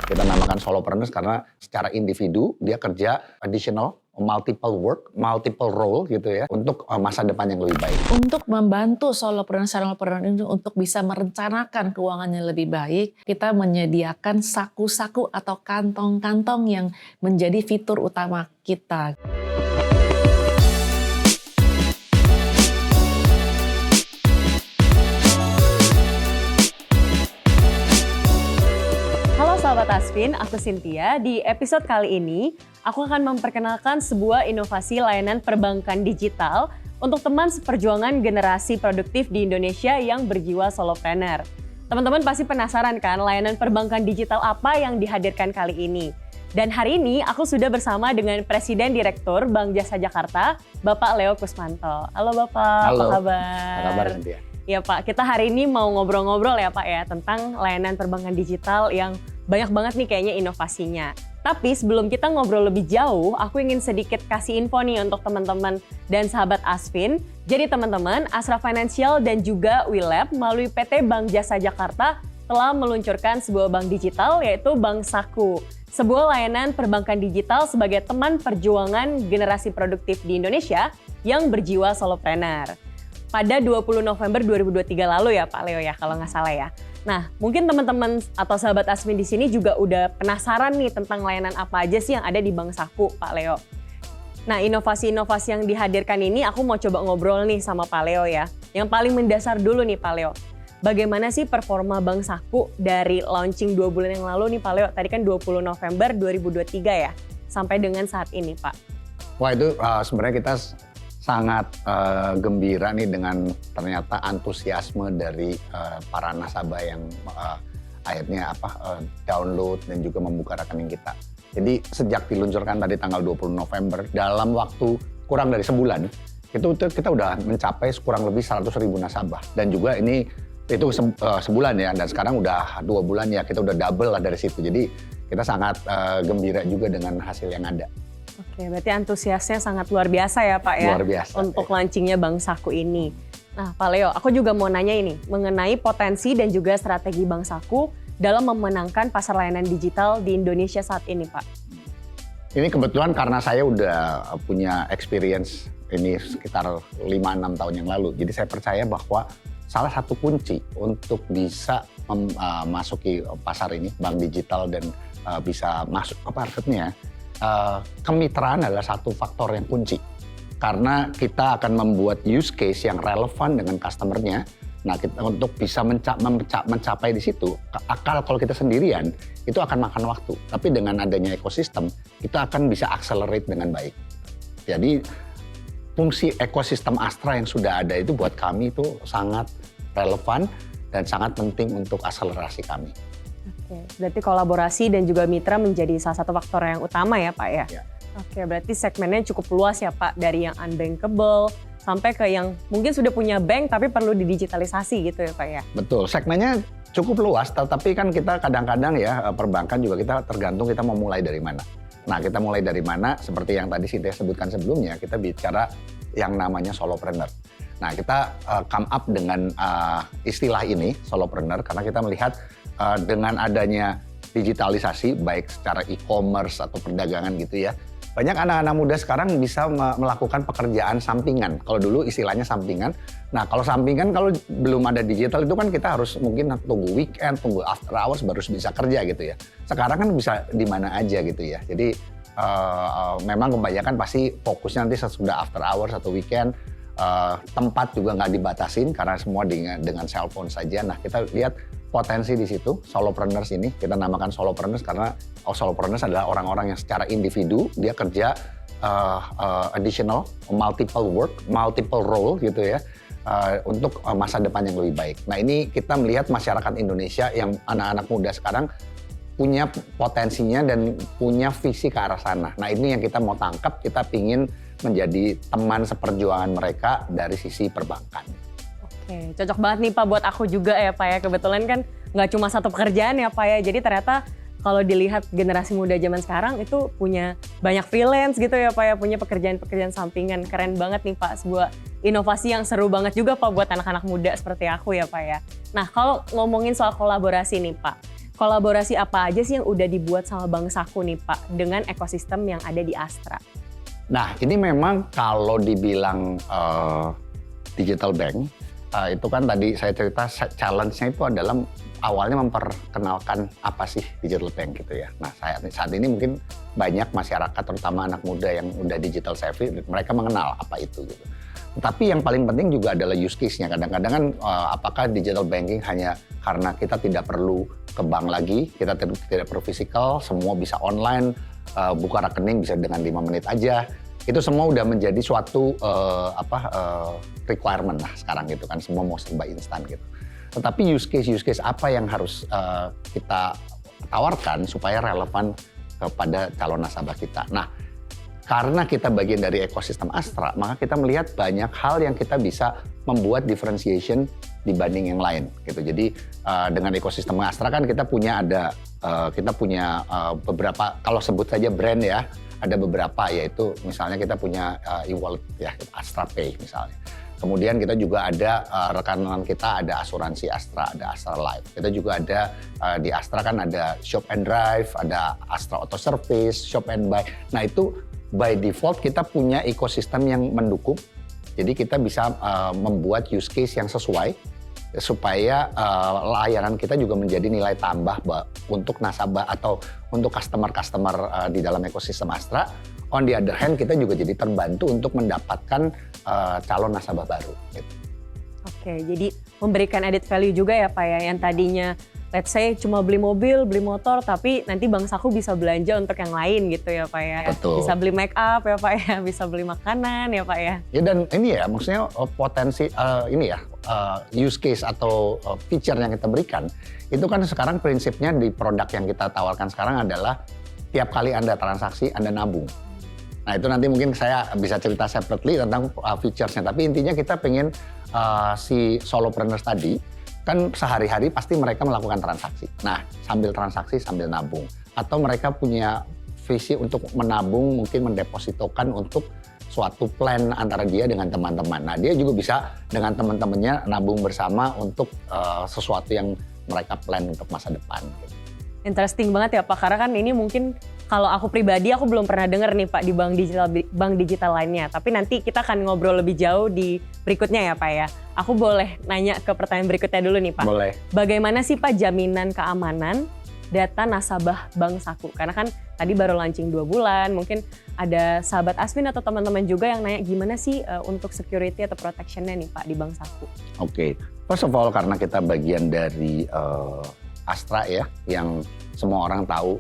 Kita namakan solopreneurs karena secara individu dia kerja additional, multiple work, multiple role gitu ya untuk masa depan yang lebih baik. Untuk membantu solopreneur ini untuk bisa merencanakan keuangannya lebih baik, kita menyediakan saku-saku atau kantong-kantong yang menjadi fitur utama kita. Sahabat Asvin, aku Cynthia. Di episode kali ini, aku akan memperkenalkan sebuah inovasi layanan perbankan digital untuk teman seperjuangan generasi produktif di Indonesia yang berjiwa solopreneur. Teman-teman pasti penasaran kan layanan perbankan digital apa yang dihadirkan kali ini? Dan hari ini aku sudah bersama dengan Presiden Direktur Bank Jasa Jakarta, Bapak Leo Kusmanto. Halo Bapak, Halo. Apa kabar? Apa kabar Cynthia? Ya Pak, kita hari ini mau ngobrol-ngobrol ya Pak ya tentang layanan perbankan digital yang banyak banget nih kayaknya inovasinya. Tapi sebelum kita ngobrol lebih jauh, aku ingin sedikit kasih info nih untuk teman-teman dan sahabat Asvin. Jadi teman-teman, Asra Financial dan juga WeLab melalui PT Bank Jasa Jakarta telah meluncurkan sebuah bank digital yaitu Bank Saku. Sebuah layanan perbankan digital sebagai teman perjuangan generasi produktif di Indonesia yang berjiwa solopreneur. Pada 20 November 2023 lalu ya Pak Leo ya kalau nggak salah ya. Nah, mungkin teman-teman atau sahabat Asvin di sini juga udah penasaran nih tentang layanan apa aja sih yang ada di Bank Saku, Pak Leo. Nah, inovasi-inovasi yang dihadirkan ini aku mau coba ngobrol nih sama Pak Leo ya. Yang paling mendasar dulu nih Pak Leo. Bagaimana sih performa Bank Saku dari launching 2 bulan yang lalu nih Pak Leo? Tadi kan 20 November 2023 ya, sampai dengan saat ini Pak. Wah itu sebenarnya kita sangat gembira nih dengan ternyata antusiasme dari para nasabah yang akhirnya download dan juga membuka rekening kita. Jadi sejak diluncurkan tadi tanggal 20 November dalam waktu kurang dari sebulan itu kita udah mencapai kurang lebih 100.000 nasabah dan juga itu sebulan ya dan sekarang udah 2 bulan ya kita udah double lah dari situ. Jadi kita sangat gembira juga dengan hasil yang ada. Oke, berarti antusiasnya sangat luar biasa ya Pak ya. Luar biasa. Untuk launchingnya Bank Saku ini. Nah Pak Leo, aku juga mau nanya ini mengenai potensi dan juga strategi Bank Saku dalam memenangkan pasar layanan digital di Indonesia saat ini Pak. Ini kebetulan karena saya udah punya experience ini sekitar 5-6 tahun yang lalu. Jadi saya percaya bahwa salah satu kunci untuk bisa memasuki pasar ini, bank digital dan bisa masuk ke marketnya, kemitraan adalah satu faktor yang kunci. Karena kita akan membuat use case yang relevan dengan customer-nya. Nah, kita untuk bisa mencapai di situ, kalau kita sendirian, itu akan makan waktu. Tapi dengan adanya ekosistem, kita akan bisa accelerate dengan baik. Jadi, fungsi ekosistem Astra yang sudah ada itu buat kami itu sangat relevan dan sangat penting untuk akselerasi kami. Oke, berarti kolaborasi dan juga mitra menjadi salah satu faktor yang utama ya Pak ya? Ya. Oke, berarti segmennya cukup luas ya Pak, dari yang unbankable sampai ke yang mungkin sudah punya bank tapi perlu didigitalisasi gitu ya Pak ya? Betul, segmennya cukup luas, tapi kan kita kadang-kadang ya perbankan juga kita tergantung kita mau mulai dari mana. Nah kita mulai dari mana, seperti yang tadi Cynthia sebutkan sebelumnya, kita bicara yang namanya solopreneur. Nah kita come up dengan istilah ini, solopreneur, karena kita melihat dengan adanya digitalisasi, baik secara e-commerce atau perdagangan gitu ya, banyak anak-anak muda sekarang bisa melakukan pekerjaan sampingan. Kalau dulu istilahnya sampingan. Nah kalau sampingan, kalau belum ada digital itu kan kita harus mungkin tunggu weekend, tunggu after hours baru bisa kerja gitu ya. Sekarang kan bisa di mana aja gitu ya. Jadi memang kebanyakan pasti fokusnya nanti sesudah after hours atau weekend. Tempat juga nggak dibatasin karena semua dengan cellphone saja. Nah kita lihat potensi di situ, solopreneurs ini, kita namakan solopreneurs karena solopreneurs adalah orang-orang yang secara individu, dia kerja additional, multiple work, multiple role gitu ya, untuk masa depan yang lebih baik. Nah ini kita melihat masyarakat Indonesia yang anak-anak muda sekarang punya potensinya dan punya visi ke arah sana. Nah ini yang kita mau tangkap, kita pingin menjadi teman seperjuangan mereka dari sisi perbankan. Oke, cocok banget nih Pak buat aku juga ya Pak ya. Kebetulan kan nggak cuma satu pekerjaan ya Pak ya. Jadi ternyata kalau dilihat generasi muda zaman sekarang itu punya banyak freelance gitu ya Pak ya. Punya pekerjaan-pekerjaan sampingan. Keren banget nih Pak. Sebuah inovasi yang seru banget juga Pak buat anak-anak muda seperti aku ya Pak ya. Nah kalau ngomongin soal kolaborasi nih Pak. kolaborasi apa aja sih yang udah dibuat sama Bank Saku nih Pak dengan ekosistem yang ada di Astra? Nah, ini memang kalau dibilang digital bank, itu kan tadi saya cerita challenge-nya itu adalah awalnya memperkenalkan apa sih digital bank gitu ya. Nah, saat ini mungkin banyak masyarakat terutama anak muda yang udah digital savvy, mereka mengenal apa itu gitu. Tapi yang paling penting juga adalah use case-nya. Kadang-kadang kan apakah digital banking hanya karena kita tidak perlu ke bank lagi, kita tidak perlu fisikal, semua bisa online, buka rekening bisa dengan 5 menit aja. Itu semua udah menjadi suatu requirement lah sekarang gitu kan, semua mau serba instan gitu. Tetapi use case apa yang harus kita tawarkan supaya relevan kepada calon nasabah kita. Nah, karena kita bagian dari ekosistem Astra, maka kita melihat banyak hal yang kita bisa membuat differentiation dibanding yang lain gitu. Jadi dengan ekosistem Astra kan kita punya beberapa, kalau sebut saja brand ya, ada beberapa, yaitu misalnya kita punya e-wallet ya, Astra Pay misalnya. Kemudian kita juga ada rekanan kita ada asuransi Astra, ada Astra Life. Kita juga ada di Astra kan ada Shop and Drive, ada Astra Auto Service, Shop and Buy. Nah itu by default kita punya ekosistem yang mendukung. Jadi kita bisa membuat use case yang sesuai supaya layanan kita juga menjadi nilai tambah untuk nasabah atau untuk customer-customer di dalam ekosistem Astra. On the other hand, kita juga jadi terbantu untuk mendapatkan calon nasabah baru. Gitu. Oke, jadi memberikan added value juga ya Pak ya, yang tadinya let's say cuma beli mobil, beli motor, tapi nanti Bank Saku bisa belanja untuk yang lain gitu ya Pak ya. Betul. Bisa beli make up ya Pak ya, bisa beli makanan ya Pak ya. Ya dan ini ya, maksudnya potensi use case atau feature yang kita berikan, itu kan sekarang prinsipnya di produk yang kita tawarkan sekarang adalah tiap kali Anda transaksi, Anda nabung. Nah itu nanti mungkin saya bisa cerita separately tentang features-nya. Tapi intinya kita pengen si solopreneurs tadi, kan sehari-hari pasti mereka melakukan transaksi. Nah sambil transaksi sambil nabung. Atau mereka punya visi untuk menabung, mungkin mendepositokan untuk suatu plan antara dia dengan teman-teman. Nah dia juga bisa dengan teman-temannya nabung bersama untuk sesuatu yang mereka plan untuk masa depan. Interesting banget ya Pak, karena kan ini mungkin kalau aku pribadi aku belum pernah dengar nih Pak di bank digital lainnya. Tapi nanti kita akan ngobrol lebih jauh di berikutnya ya Pak ya. Aku boleh nanya ke pertanyaan berikutnya dulu nih Pak. Boleh. Bagaimana sih Pak jaminan keamanan data nasabah Bank Saku? Karena kan tadi baru launching 2 bulan, mungkin ada sahabat Aswin atau teman-teman juga yang nanya gimana sih untuk security atau protection-nya nih Pak di Bank Saku? Oke, first of all karena kita bagian dari Astra ya, yang semua orang tahu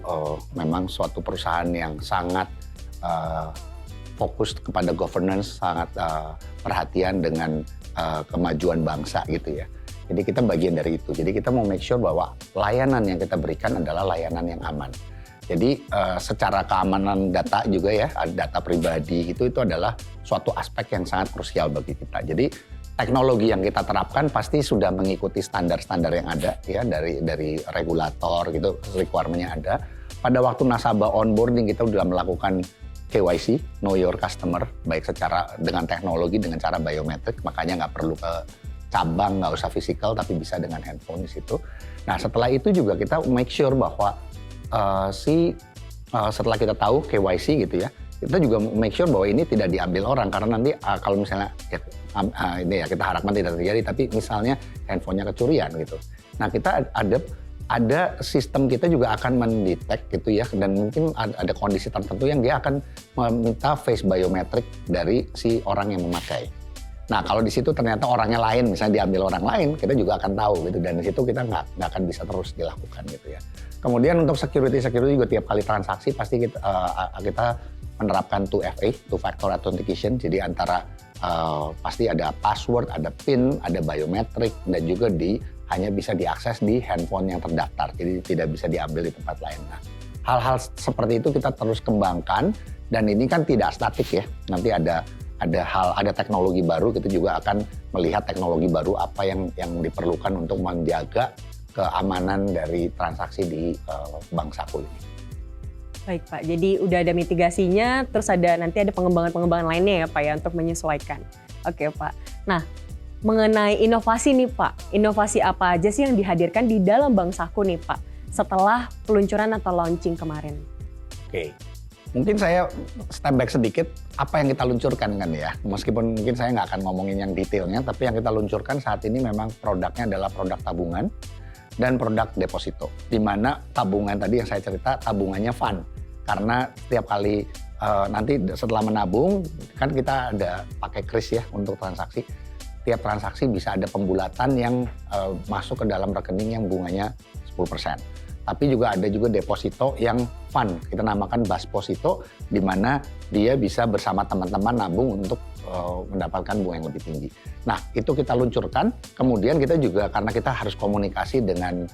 memang suatu perusahaan yang sangat fokus kepada governance, sangat perhatian dengan kemajuan bangsa gitu ya. Jadi kita bagian dari itu. Jadi kita mau make sure bahwa layanan yang kita berikan adalah layanan yang aman. Jadi secara keamanan data juga ya, data pribadi itu adalah suatu aspek yang sangat krusial bagi kita. Jadi teknologi yang kita terapkan pasti sudah mengikuti standar-standar yang ada ya dari regulator gitu, requirement-nya ada. Pada waktu nasabah onboarding kita sudah melakukan KYC, know your customer, baik secara dengan teknologi dengan cara biometrik, makanya nggak perlu ke cabang, nggak usah fisikal tapi bisa dengan handphone di situ. Nah setelah itu juga kita make sure bahwa setelah kita tahu KYC gitu ya, kita juga make sure bahwa ini tidak diambil orang karena nanti kalau misalnya ini ya kita harapkan tidak terjadi, tapi misalnya handphonenya kecurian gitu. Nah kita ada sistem kita juga akan mendetek gitu ya, dan mungkin ada kondisi tertentu yang dia akan meminta face biometric dari si orang yang memakai. Nah kalau di situ ternyata orangnya lain, misalnya diambil orang lain, kita juga akan tahu gitu, dan di situ kita nggak akan bisa terus dilakukan gitu ya. Kemudian untuk security juga tiap kali transaksi pasti kita menerapkan 2FA, two factor authentication. Jadi antara pasti ada password, ada PIN, ada biometrik, dan juga hanya bisa diakses di handphone yang terdaftar. Jadi tidak bisa diambil di tempat lain. Nah, hal-hal seperti itu kita terus kembangkan, dan ini kan tidak statik ya. Nanti ada teknologi baru, kita juga akan melihat teknologi baru apa yang diperlukan untuk menjaga keamanan dari transaksi di Bank Saku ini. Baik Pak, jadi udah ada mitigasinya, terus nanti ada pengembangan-pengembangan lainnya ya Pak ya untuk menyesuaikan. Oke Pak. Nah, mengenai inovasi nih Pak, inovasi apa aja sih yang dihadirkan di dalam Bank Saku nih Pak? setelah peluncuran atau launching kemarin? Oke. Mungkin saya step back sedikit, apa yang kita luncurkan kan ya. Meskipun mungkin saya nggak akan ngomongin yang detailnya, tapi yang kita luncurkan saat ini memang produknya adalah produk tabungan dan produk deposito. Di mana tabungan tadi yang saya cerita, tabungannya fun. Karena setiap kali nanti setelah menabung, kan kita ada pakai kris ya untuk transaksi. Tiap transaksi bisa ada pembulatan yang masuk ke dalam rekening yang bunganya 10%. Tapi juga ada juga deposito yang fun, kita namakan Basposito, di mana dia bisa bersama teman-teman nabung untuk mendapatkan bunga yang lebih tinggi. Nah, itu kita luncurkan, kemudian kita juga karena kita harus komunikasi dengan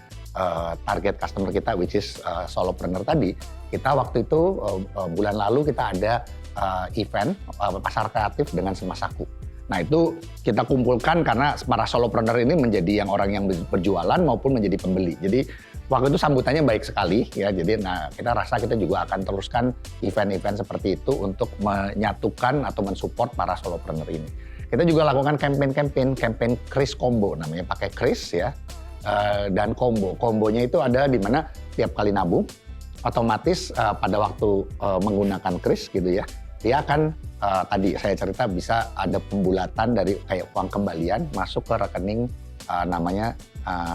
target customer kita, which is solopreneur tadi, kita waktu itu bulan lalu kita ada event pasar kreatif dengan Semasaku. Nah itu kita kumpulkan karena para solopreneur ini menjadi orang yang berjualan maupun menjadi pembeli. Jadi waktu itu sambutannya baik sekali ya. Jadi kita rasa kita juga akan teruskan event-event seperti itu untuk menyatukan atau mensupport para solopreneur ini. Kita juga lakukan campaign kris combo, namanya pakai kris ya dan combo. Kombonya itu ada di mana tiap kali nabung otomatis pada waktu menggunakan kris gitu ya, dia akan tadi saya cerita bisa ada pembulatan dari kayak uang kembalian masuk ke rekening namanya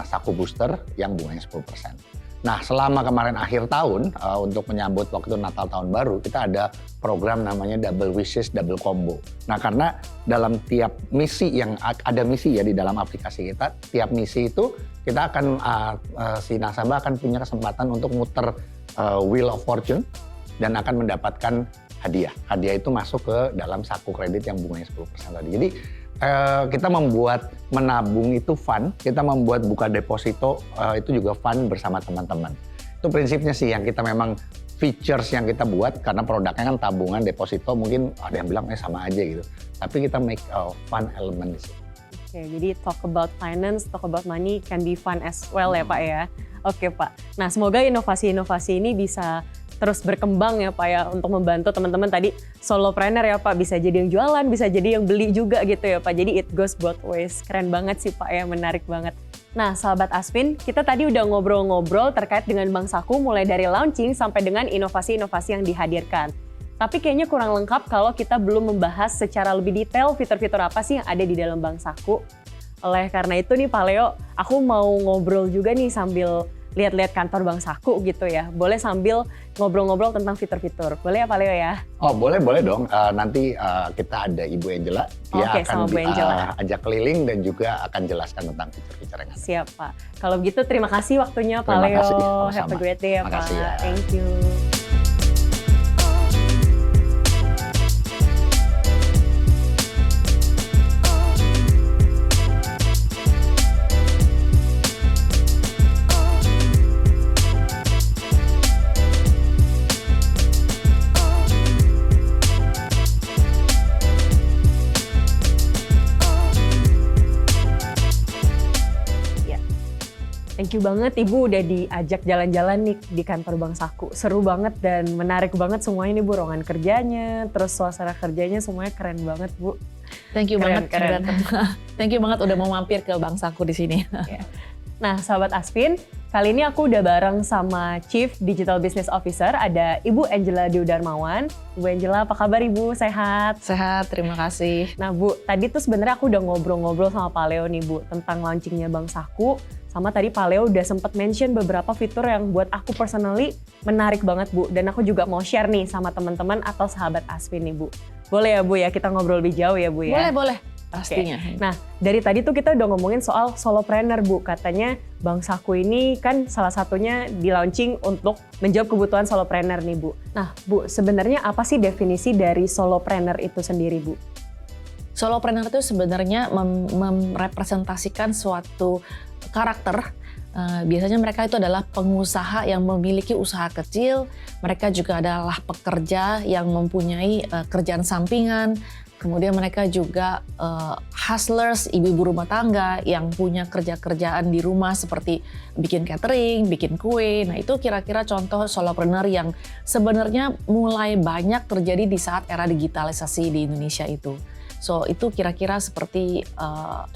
Saku Booster yang bunganya 10%. Nah selama kemarin akhir tahun untuk menyambut waktu Natal Tahun Baru kita ada program namanya Double Wishes Double Combo. Nah karena dalam tiap misi yang ada misi ya di dalam aplikasi kita, tiap misi itu kita akan si nasabah akan punya kesempatan untuk muter Wheel of Fortune dan akan mendapatkan hadiah. Hadiah itu masuk ke dalam saku kredit yang bunganya 10% tadi. Jadi kita membuat menabung itu fun, kita membuat buka deposito itu juga fun bersama teman-teman. Itu prinsipnya sih yang kita memang features yang kita buat karena produknya kan tabungan, deposito mungkin ada yang bilang sama aja gitu. Tapi kita make a fun element di situ. Oke, jadi talk about finance, talk about money can be fun as well ya Pak ya. Oke Pak, nah semoga inovasi-inovasi ini bisa terus berkembang ya Pak ya untuk membantu teman-teman tadi solopreneur ya Pak, bisa jadi yang jualan, bisa jadi yang beli juga gitu ya Pak. Jadi it goes both ways. Keren banget sih Pak ya, menarik banget. Nah sahabat Aspin, kita tadi udah ngobrol-ngobrol terkait dengan Bank Saku mulai dari launching sampai dengan inovasi-inovasi yang dihadirkan. Tapi kayaknya kurang lengkap kalau kita belum membahas secara lebih detail fitur-fitur apa sih yang ada di dalam Bank Saku. Oleh karena itu nih Pak Leo, aku mau ngobrol juga nih sambil lihat-lihat kantor Bank Saku gitu ya. Boleh sambil ngobrol-ngobrol tentang fitur-fitur. Boleh ya Pak Leo ya? Oh boleh dong. Nanti kita ada Ibu Angela. Dia akan ajak keliling dan juga akan jelaskan tentang fitur-fitur yang ada. Siap Pak. Kalau begitu terima kasih waktunya Pak Leo. Sama-sama. Have a great day ya Pak. Ya. Thank you. Thank you banget Ibu udah diajak jalan-jalan nih di kantor Bank Saku. Seru banget dan menarik banget semuanya nih Bu, ruangan kerjanya, terus suasana kerjanya semuanya keren banget Bu. Thank you banget. Thank you banget udah mau mampir ke Bank Saku di sini. Nah sahabat Aspin, kali ini aku udah bareng sama Chief Digital Business Officer, ada Ibu Angela Dewi Darmawan. Ibu Angela, apa kabar Ibu? Sehat? Sehat, terima kasih. Nah Bu, tadi tuh sebenarnya aku udah ngobrol-ngobrol sama Pak Leo nih Bu, tentang launchingnya Bank Saku. Sama tadi Pak Leo udah sempat mention beberapa fitur yang buat aku personally menarik banget Bu. Dan aku juga mau share nih sama teman-teman atau sahabat Aspin nih Bu. Boleh ya Bu ya, kita ngobrol lebih jauh ya Bu ya? Boleh. Pastinya. Okay. Nah, dari tadi tuh kita udah ngomongin soal solopreneur Bu. Katanya Bank Saku ini kan salah satunya di launching untuk menjawab kebutuhan solopreneur nih Bu. Nah Bu, sebenarnya apa sih definisi dari solopreneur itu sendiri Bu? Solopreneur itu sebenarnya merepresentasikan suatu karakter. Biasanya mereka itu adalah pengusaha yang memiliki usaha kecil. Mereka juga adalah pekerja yang mempunyai kerjaan sampingan. Kemudian mereka juga hustlers, ibu-ibu rumah tangga yang punya kerja-kerjaan di rumah seperti bikin catering, bikin kue. Nah itu kira-kira contoh solopreneur yang sebenarnya mulai banyak terjadi di saat era digitalisasi di Indonesia itu. So itu kira-kira seperti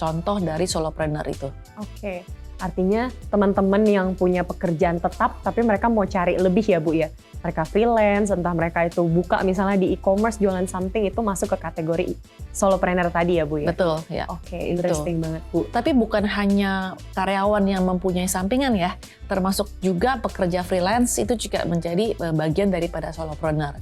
contoh dari solopreneur itu. Oke. Artinya teman-teman yang punya pekerjaan tetap tapi mereka mau cari lebih ya Bu ya. Mereka freelance, entah mereka itu buka misalnya di e-commerce jualan something, itu masuk ke kategori solopreneur tadi ya Bu ya? Betul, ya. Oke, interesting banget Bu. Tapi bukan hanya karyawan yang mempunyai sampingan ya, termasuk juga pekerja freelance itu juga menjadi bagian daripada solopreneur.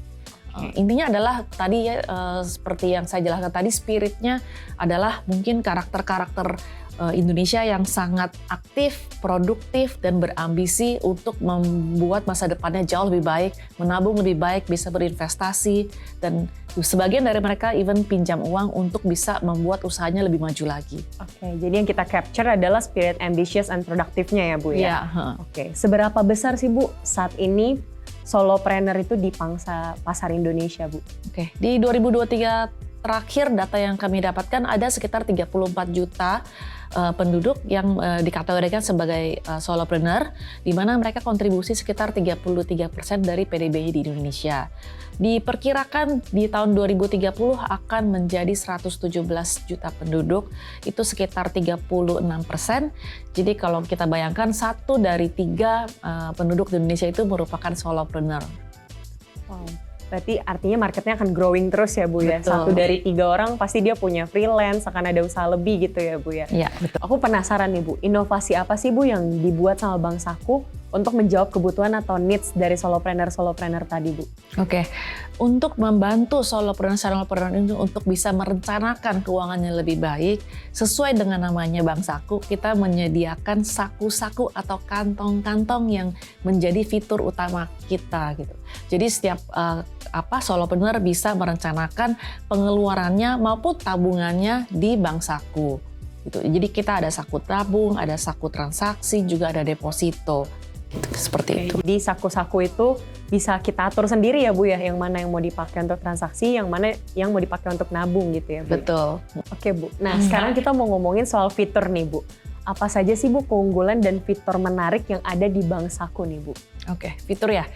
Intinya adalah tadi ya, seperti yang saya jelaskan tadi, spiritnya adalah mungkin karakter-karakter Indonesia yang sangat aktif, produktif, dan berambisi untuk membuat masa depannya jauh lebih baik, menabung lebih baik, bisa berinvestasi, dan sebagian dari mereka even pinjam uang untuk bisa membuat usahanya lebih maju lagi. Oke, jadi yang kita capture adalah spirit ambitious and produktifnya ya Bu ya? Iya. Oke, seberapa besar sih Bu saat ini solopreneur itu di pangsa pasar Indonesia Bu? Oke, di 2023 terakhir data yang kami dapatkan ada sekitar 34 juta penduduk yang dikategorikan sebagai solopreneur, di mana mereka kontribusi sekitar 33% dari PDB di Indonesia. Diperkirakan di tahun 2030 akan menjadi 117 juta penduduk, itu sekitar 36%. Jadi kalau kita bayangkan 1 dari 3 penduduk di Indonesia itu merupakan solopreneur. Wow. Berarti artinya marketnya akan growing terus ya Bu ya? Betul. 1 dari 3 orang pasti dia punya freelance, akan ada usaha lebih gitu ya Bu ya? Iya, betul. Aku penasaran nih Bu, inovasi apa sih Bu yang dibuat sama Bank Saku untuk menjawab kebutuhan atau needs dari solopreneur tadi Bu? Oke, untuk membantu solopreneur ini untuk bisa merencanakan keuangannya lebih baik, sesuai dengan namanya Bank Saku, kita menyediakan saku-saku atau kantong-kantong yang menjadi fitur utama kita gitu. Jadi setiap solopreneur bisa merencanakan pengeluarannya maupun tabungannya di Bank Saku. Gitu. Jadi kita ada saku tabung, ada saku transaksi, juga ada deposito. Seperti itu. Jadi saku-saku itu bisa kita atur sendiri ya Bu ya, yang mana yang mau dipakai untuk transaksi, yang mana yang mau dipakai untuk nabung gitu ya Bu. Betul. Oke Bu, nah sekarang kita mau ngomongin soal fitur nih Bu. Apa saja sih Bu keunggulan dan fitur menarik yang ada di Bank Saku nih Bu? Oke, fitur ya.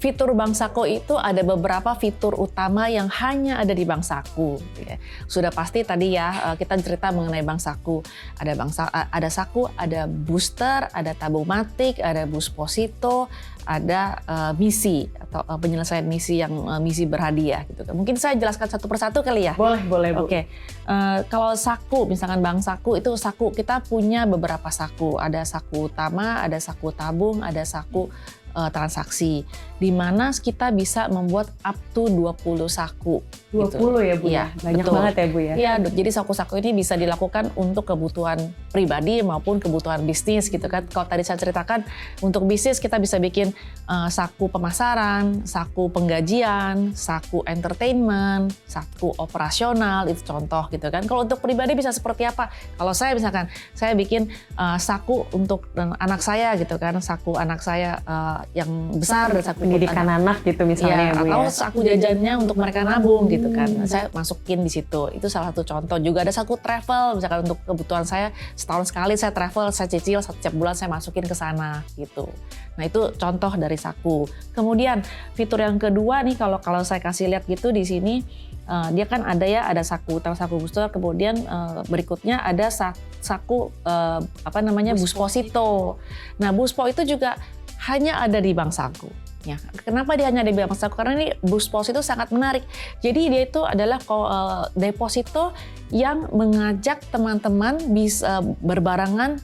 Fitur Bank Saku itu ada beberapa fitur utama yang hanya ada di Bank Saku. Ya. Sudah pasti tadi ya kita cerita mengenai Bank Saku. Ada Saku, ada booster, ada tabung-matik, ada busposito, ada misi atau penyelesaian misi yang misi berhadiah gitu. Mungkin saya jelaskan satu persatu kali ya. Boleh Bu. Oke, kalau saku, misalkan Bank Saku itu saku, kita punya beberapa saku. Ada saku utama, ada saku tabung, ada saku transaksi, di mana kita bisa membuat up to 20 saku. 20 gitu. ya Bu ya? Banyak betul. banget ya Bu ya? Iya, jadi saku-saku ini bisa dilakukan untuk kebutuhan pribadi maupun kebutuhan bisnis gitu kan. Kalau tadi saya ceritakan untuk bisnis kita bisa bikin saku pemasaran, saku penggajian, saku entertainment, saku operasional, itu contoh gitu kan. Kalau untuk pribadi bisa seperti apa? Kalau saya misalkan, saya bikin saku untuk anak saya gitu kan, saku anak saya yang besar dan saku pendidikan anak gitu misalnya ya, Bu atau ya? saku jajannya untuk mereka nabung gitu kan. Saya masukin di situ. Itu salah satu contoh. Juga ada saku travel, misalkan untuk kebutuhan saya setahun sekali saya travel, saya cicil setiap bulan saya masukin ke sana gitu. Nah, itu contoh dari saku. Kemudian fitur yang kedua nih kalau saya kasih lihat gitu di sini dia kan ada saku utama, saku booster, kemudian berikutnya ada saku busposito. Nah, buspo itu juga hanya ada di Bank Saku. Ya, kenapa dia hanya ada di Bank Saku? Karena ini busposito sangat menarik. Jadi dia itu adalah deposito yang mengajak teman-teman bisa berbarengan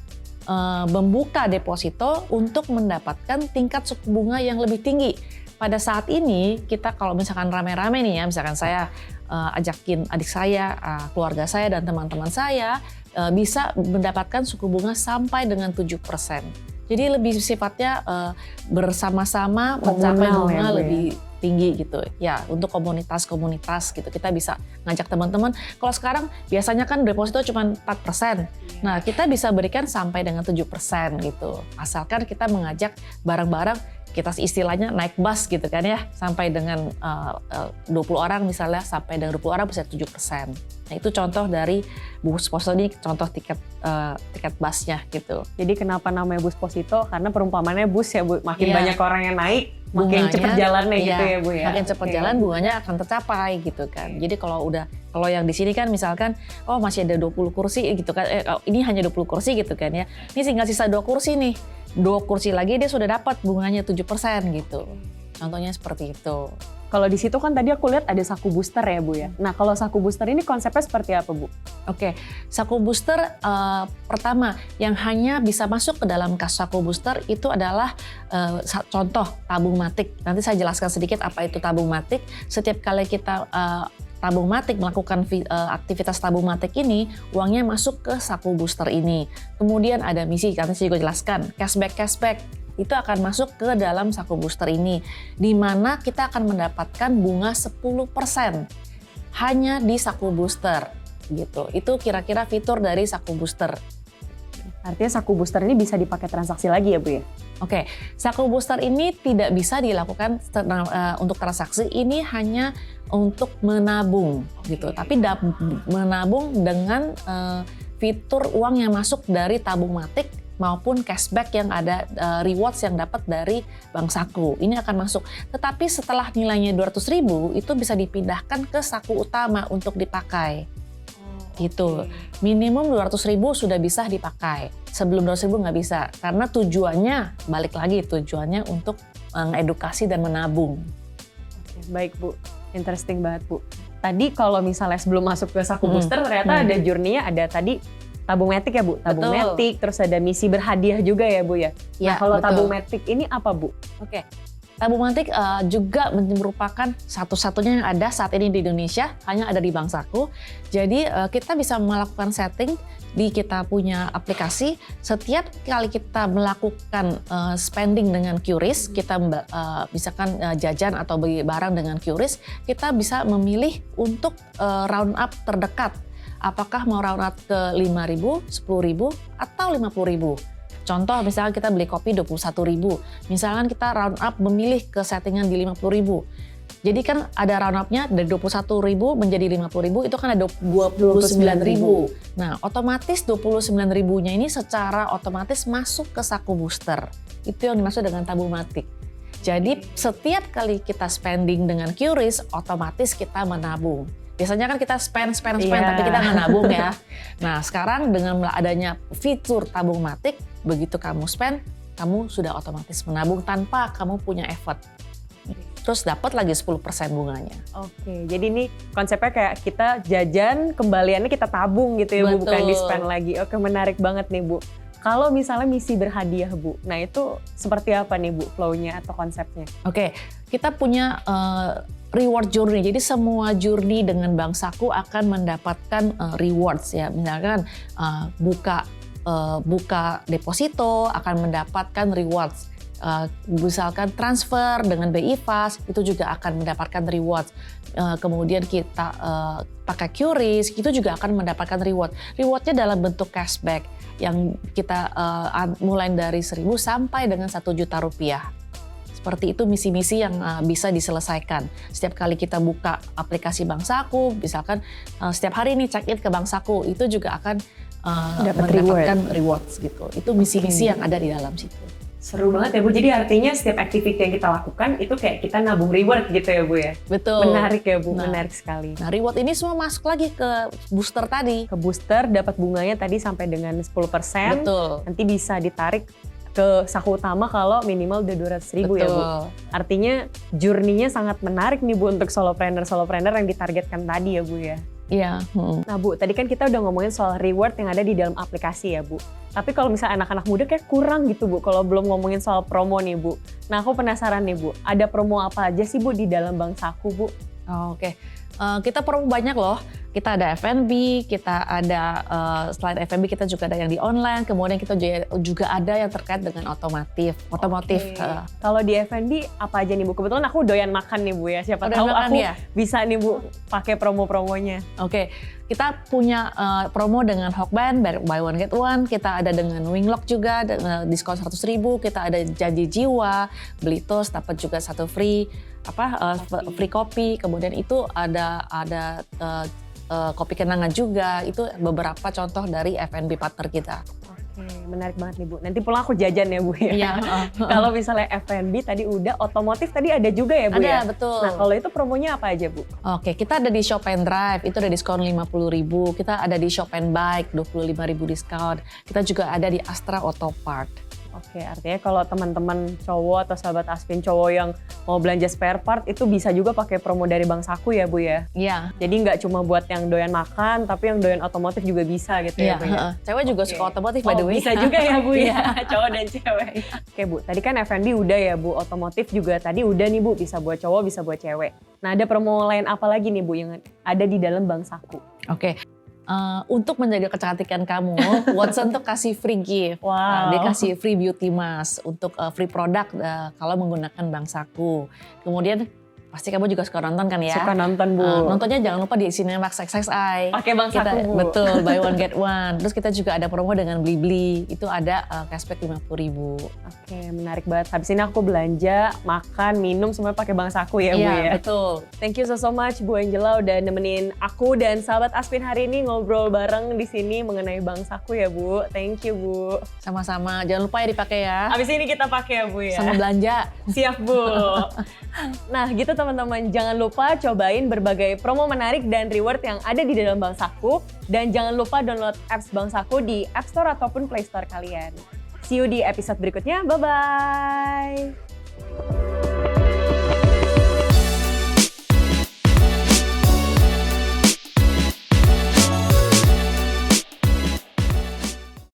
membuka deposito untuk mendapatkan tingkat suku bunga yang lebih tinggi. Pada saat ini kita kalau misalkan rame-rame nih ya, misalkan saya ajakin adik saya, keluarga saya dan teman-teman saya bisa mendapatkan suku bunga sampai dengan 7%. Jadi lebih sifatnya bersama-sama mencapai bunga ya, lebih tinggi gitu ya, untuk komunitas-komunitas gitu. Kita bisa ngajak teman-teman. Kalau sekarang biasanya kan deposito cuma 4%. Nah, kita bisa berikan sampai dengan 7% gitu. Asalkan kita mengajak bareng-bareng, kita istilahnya naik bus gitu kan ya, sampai dengan 20 orang misalnya, sampai dengan 20 orang bisa 7%. Nah, itu contoh dari busposito ini, contoh tiket busnya gitu. Jadi kenapa namanya busposito? Karena perumpamannya bus ya Bu, makin banyak orang yang naik, makin bunganya, cepat jalannya iya, gitu ya Bu ya. makin cepat Oke. jalan bunganya akan tercapai gitu kan. Jadi kalau yang di sini kan misalkan masih ada 20 kursi gitu kan, ini hanya 20 kursi gitu kan ya. Ini tinggal sisa 2 kursi nih. 2 kursi lagi dia sudah dapat bunganya 7% gitu. Contohnya seperti itu. Kalau di situ kan tadi aku lihat ada saku booster ya Bu ya. Nah kalau saku booster ini konsepnya seperti apa Bu? Oke, saku booster pertama yang hanya bisa masuk ke dalam kas saku booster itu adalah contoh tabung matik. Nanti saya jelaskan sedikit apa itu tabung matik. Setiap kali kita tabung matik melakukan aktivitas tabung matik ini, uangnya masuk ke saku booster ini. Kemudian ada misi, nanti saya juga jelaskan, cashback. Itu akan masuk ke dalam saku booster ini, di mana kita akan mendapatkan bunga 10% hanya di saku booster gitu. Itu kira-kira fitur dari saku booster. Artinya saku booster ini bisa dipakai transaksi lagi ya Bu ya? Oke, saku booster ini tidak bisa dilakukan untuk transaksi, ini hanya untuk menabung gitu. Tapi menabung dengan fitur uang yang masuk dari tabung matik maupun cashback yang ada, rewards yang dapat dari bank saku. Ini akan masuk. Tetapi setelah nilainya 200.000 itu bisa dipindahkan ke saku utama untuk dipakai. Gitu. Minimum 200.000 sudah bisa dipakai. Sebelum 200.000 nggak bisa. Karena tujuannya, balik lagi tujuannya untuk mengedukasi dan menabung. Oke, baik Bu. Interesting banget Bu. Tadi kalau misalnya sebelum masuk ke saku booster ternyata ada journey-nya, ada tadi tabung matik ya Bu, tabung Betul. matik, terus ada misi berhadiah juga ya Bu ya. Ya, Nah kalau betul. tabung matik ini apa Bu? Oke, tabung matik juga merupakan satu-satunya yang ada saat ini di Indonesia, hanya ada di Bank Saku. Jadi kita bisa melakukan setting di kita punya aplikasi. Setiap kali kita melakukan spending dengan QRIS, kita misalkan jajan atau beli barang dengan QRIS, kita bisa memilih untuk round up terdekat. Apakah mau round up ke 5.000, 10.000, atau 50.000. Contoh misalnya kita beli kopi 21.000, misalkan kita round up memilih ke settingan di 50.000. Jadi kan ada round up-nya dari 21.000 menjadi 50.000, itu kan ada 29.000. Nah otomatis 29.000-nya ini secara otomatis masuk ke saku booster. Itu yang dimaksud dengan tabung matik. Jadi setiap kali kita spending dengan QRIS, otomatis kita menabung. Biasanya kan kita spend, Iya. tapi kita nggak nabung ya. Nah sekarang dengan adanya fitur tabung matik, begitu kamu spend, kamu sudah otomatis menabung tanpa kamu punya effort. Terus dapat lagi 10% bunganya. Oke, jadi ini konsepnya kayak kita jajan, kembaliannya kita tabung gitu ya Bu, Betul. bukan di spend lagi. Oke, menarik banget nih Bu. Kalau misalnya misi berhadiah Bu, nah itu seperti apa nih Bu flow-nya atau konsepnya? Oke, kita punya reward journey. Jadi semua journey dengan Bank Saku akan mendapatkan rewards ya. Misalkan buka deposito akan mendapatkan rewards. Misalkan transfer dengan BI Fast itu juga akan mendapatkan rewards. Kemudian kita pakai QRIS itu juga akan mendapatkan reward. Rewardnya dalam bentuk cashback yang kita mulai dari 1.000 sampai dengan 1 juta rupiah. Seperti itu misi-misi yang bisa diselesaikan. Setiap kali kita buka aplikasi Bank Saku, misalkan setiap hari ini check in ke Bank Saku, itu juga akan mendapatkan rewards gitu. Itu misi-misi yang ada di dalam situ. Seru banget ya Bu, jadi artinya setiap activity yang kita lakukan itu kayak kita nabung reward gitu ya Bu ya? Betul. Menarik ya Bu, Nah. menarik sekali. Nah reward ini semua masuk lagi ke booster tadi. Ke booster dapat bunganya tadi sampai dengan 10%. Betul. Nanti bisa ditarik ke saku utama kalau minimal udah 200.000 ya Bu. Artinya journey-nya sangat menarik nih Bu untuk solopreneur yang ditargetkan tadi ya Bu ya. Iya. Nah Bu, tadi kan kita udah ngomongin soal reward yang ada di dalam aplikasi ya Bu. Tapi kalau misalnya anak-anak muda kayak kurang gitu Bu, kalau belum ngomongin soal promo nih Bu. Nah aku penasaran nih Bu, ada promo apa aja sih Bu di dalam Bank Saku Bu? Oke. Kita promo banyak loh. Kita ada F&B, kita ada selain F&B kita juga ada yang di online, kemudian kita juga ada yang terkait dengan otomotif. Oke. Kalau di F&B apa aja nih Bu? Kebetulan aku doyan makan nih Bu ya. Siapa Doyan tahu makan aku ya? bisa nih Bu pakai promo-promonya. Oke, kita punya promo dengan Hokben, buy one get one. Kita ada dengan Winglock juga, diskon 100.000. Kita ada janji jiwa, beli tos dapat juga satu free free kopi. Kemudian itu ada kopi kenangan juga. Itu beberapa contoh dari F&B partner kita. Oke, menarik banget nih Bu. Nanti pulang aku jajan ya Bu ya. Iya. Kalau misalnya F&B tadi udah, otomotif tadi ada juga ya Bu Ada, ya? betul. Nah kalau itu promonya apa aja Bu? Oke, kita ada di Shop and Drive, itu ada diskon 50.000. Kita ada di Shop and Bike, 25.000 diskon. Kita juga ada di Astra Auto Part. Oke, artinya kalau teman-teman cowok atau sahabat Aspin cowok yang mau belanja spare part itu bisa juga pakai promo dari Bank Saku ya Bu ya? Iya. Jadi nggak cuma buat yang doyan makan, tapi yang doyan otomotif juga bisa gitu ya Bu ya? Cewek juga Oke. suka otomotif by the way. Bisa juga ya Bu Iya. ya, cowok dan cewek. Oke Bu, tadi kan F&B udah ya Bu, otomotif juga tadi udah nih Bu, bisa buat cowok, bisa buat cewek. Nah ada promo lain apa lagi nih Bu yang ada di dalam Bank Saku? Oke. Untuk menjaga kecantikan kamu, Watson tuh kasih free gift. Wow. Dia kasih free beauty mask untuk free produk kalau menggunakan Bank Saku. Kemudian pasti kamu juga suka nonton kan ya? Suka nonton Bu. Nontonnya jangan lupa di Cinemax XXI. Pakai Bank Kita, Saku Bu. betul, buy one get one. Terus kita juga ada promo dengan Blibli, itu ada cashback 50.000. Oke, menarik banget. Habis ini aku belanja, makan, minum semuanya pakai Bank Saku ya Bu Iya, ya. betul. Thank you so much Bu Angela udah nemenin aku dan sahabat Aspin hari ini ngobrol bareng di sini mengenai Bank Saku ya Bu. Thank you Bu. Sama-sama, jangan lupa ya dipakai ya. Habis ini kita pakai ya Bu ya. Sama belanja. Siap Bu. Nah gitu teman-teman, jangan lupa cobain berbagai promo menarik dan reward yang ada di dalam Bank Saku. Dan jangan lupa download apps Bank Saku di App Store ataupun Play Store kalian. See you di episode berikutnya, bye-bye.